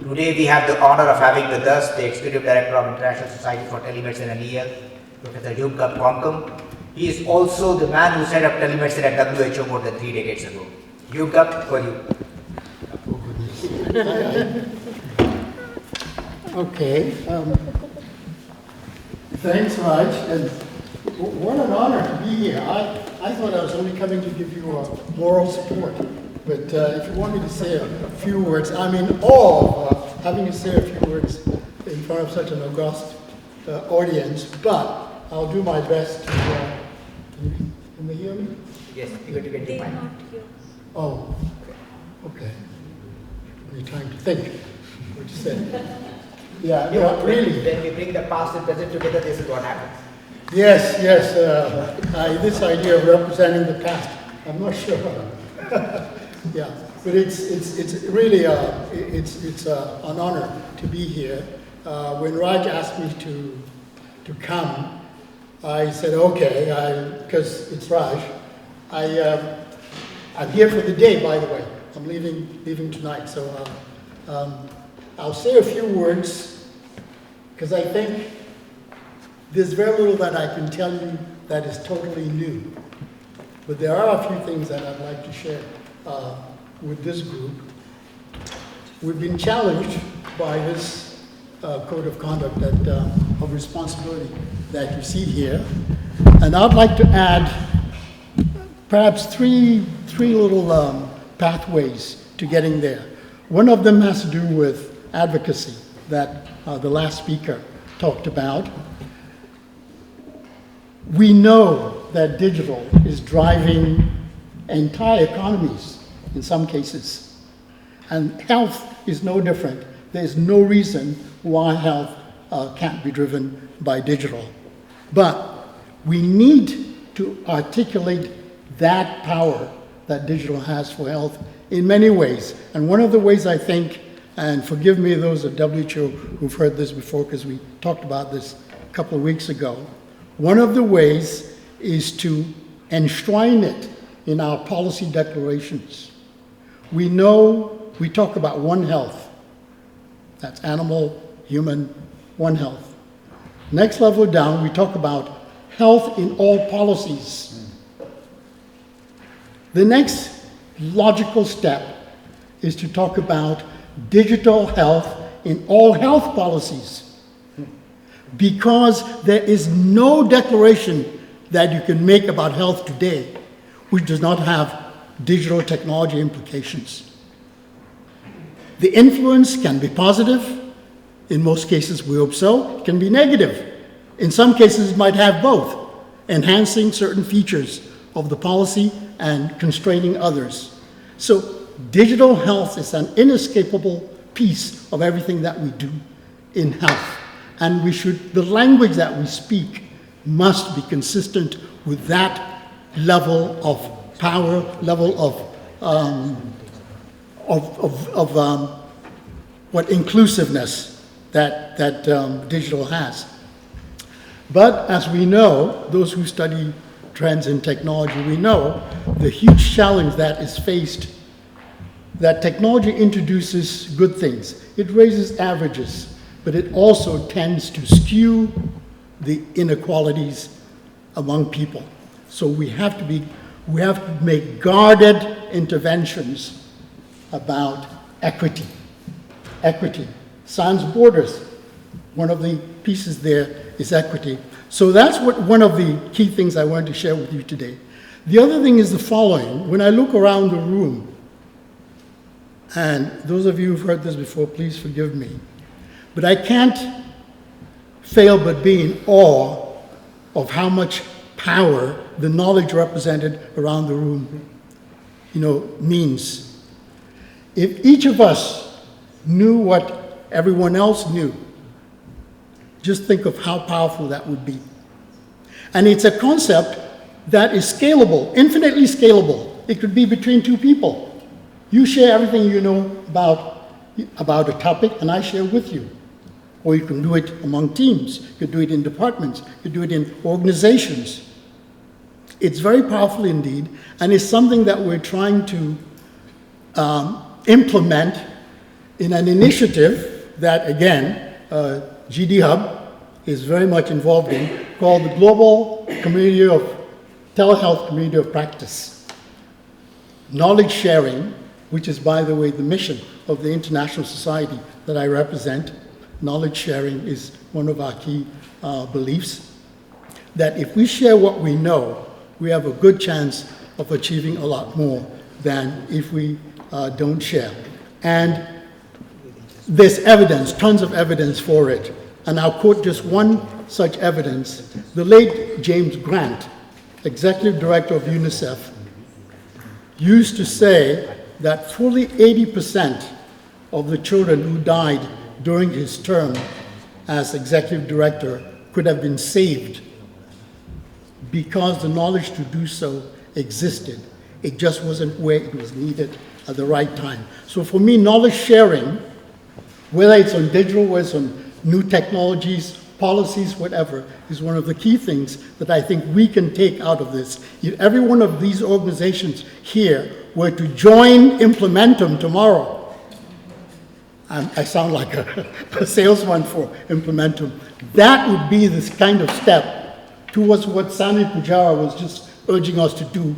Today we have the honor of having with us the Executive Director of International Society for Telemedicine and eHealth, Professor Yunkap Kwankam. He is also the man who set up telemedicine at WHO more than 3 decades ago. Yunkap, for you. Okay. Thanks, Raj. And what an honor to be here. I thought I was only coming to give you moral support. But if you want me to say a few words, I'm in awe of having to say a few words in front of such an august audience. But I'll do my best to. Can they hear me? Yes, you got to get the mic. Oh, okay. I'm trying to think what you said. Yeah, no, really. When we bring the past and present together, this is what happens. Yes. This idea of representing the past, I'm not sure. Yeah, but it's really it's an honor to be here. When Raj asked me to come, I said okay, because it's Raj. I'm here for the day, by the way. I'm leaving tonight, so I'll say a few words because I think there's very little that I can tell you that is totally new. But there are a few things that I'd like to share with this group. We've been challenged by this code of conduct of responsibility that you see here. And I'd like to add perhaps three little pathways to getting there. One of them has to do with advocacy that the last speaker talked about. We know that digital is driving entire economies in some cases. And health is no different. There's no reason why health can't be driven by digital. But we need to articulate that power that digital has for health in many ways. And one of the ways I think, and forgive me those at WHO who've heard this before because we talked about this a couple of weeks ago, one of the ways is to enshrine it in our policy declarations. We know we talk about One Health. That's animal, human, One Health. Next level down, we talk about health in all policies. The next logical step is to talk about digital health in all health policies. Because there is no declaration that you can make about health today which does not have digital technology implications. The influence can be positive. In most cases, we hope so. It can be negative. In some cases, it might have both, enhancing certain features of the policy and constraining others. So digital health is an inescapable piece of everything that we do in health. And the language that we speak must be consistent with that level of power, level of what inclusiveness that digital has. But as we know, those who study trends in technology, we know the huge challenge that is faced, that technology introduces good things. It raises averages, but it also tends to skew the inequalities among people. So we have to make guarded interventions about equity. Equity. Sans borders. One of the pieces there is equity. So that's one of the key things I wanted to share with you today. The other thing is the following. When I look around the room, and those of you who've heard this before, please forgive me, but I can't fail but be in awe of how much power the knowledge represented around the room, means. If each of us knew what everyone else knew, just think of how powerful that would be. And it's a concept that is scalable, infinitely scalable. It could be between two people. You share everything you know about a topic, and I share with you. Or you can do it among teams. You could do it in departments. You could do it in organizations. It's very powerful indeed, and it's something that we're trying to implement in an initiative that, again, GD Hub is very much involved in, called the Global Community of Telehealth Community of Practice. Knowledge sharing, which is, by the way, the mission of the international society that I represent. Knowledge sharing is one of our key beliefs, that if we share what we know, we have a good chance of achieving a lot more than if we don't share. And there's evidence, tons of evidence for it. And I'll quote just one such evidence. The late James Grant, Executive Director of UNICEF, used to say that fully 80% of the children who died during his term as Executive Director could have been saved because the knowledge to do so existed. It just wasn't where it was needed at the right time. So for me, knowledge sharing, whether it's on digital, whether it's on new technologies, policies, whatever, is one of the key things that I think we can take out of this. If every one of these organizations here were to join Implementum tomorrow, I sound like a salesman for Implementum, that would be this kind of step towards what Sami Pujara was just urging us to do.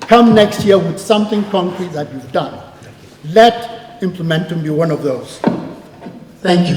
Come next year with something concrete that you've done. Let Implementum be one of those. Thank you.